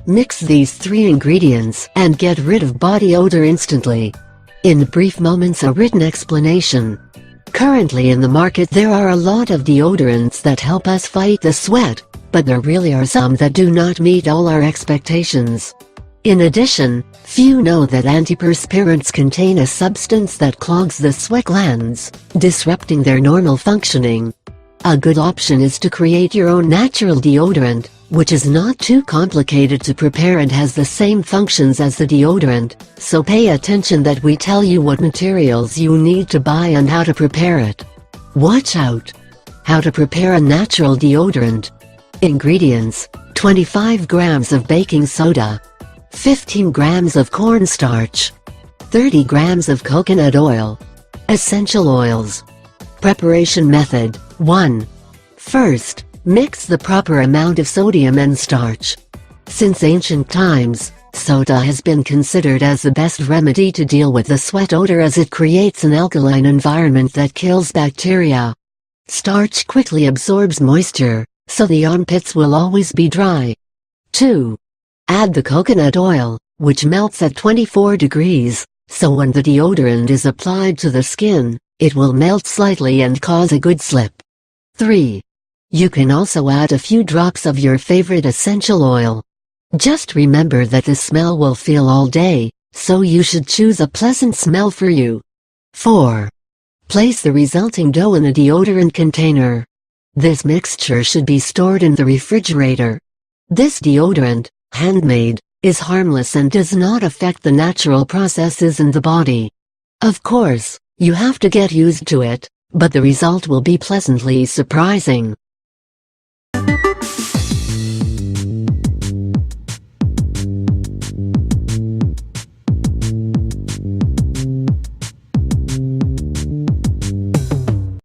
Mix these 3 ingredients and get rid of body odor instantly. In brief moments, a written explanation. Currently in the market there are a lot of deodorants that help us fight the sweat, but there really are some that do not meet all our expectations. In addition, few know that antiperspirants contain a substance that clogs the sweat glands, disrupting their normal functioning. A good option is to create your own natural deodorant, which is not too complicated to prepare and has the same functions as the deodorant, so pay attention that we tell you what materials you need to buy and how to prepare it. Watch out! How to prepare a natural deodorant. Ingredients: 25 grams of baking soda, 15 grams of cornstarch, 30 grams of coconut oil. Essential oils. Preparation method: 1. First, mix the proper amount of sodium and starch. Since ancient times, soda has been considered as the best remedy to deal with the sweat odor as it creates an alkaline environment that kills bacteria. Starch quickly absorbs moisture, so the armpits will always be dry. 2. Add the coconut oil, which melts at 24 degrees, so when the deodorant is applied to the skin, it will melt slightly and cause a good slip. 3. You can also add a few drops of your favorite essential oil. Just remember that the smell will feel all day, so you should choose a pleasant smell for you. 4. Place the resulting dough in a deodorant container. This mixture should be stored in the refrigerator. This deodorant, handmade, is harmless and does not affect the natural processes in the body. Of course, you have to get used to it, but the result will be pleasantly surprising.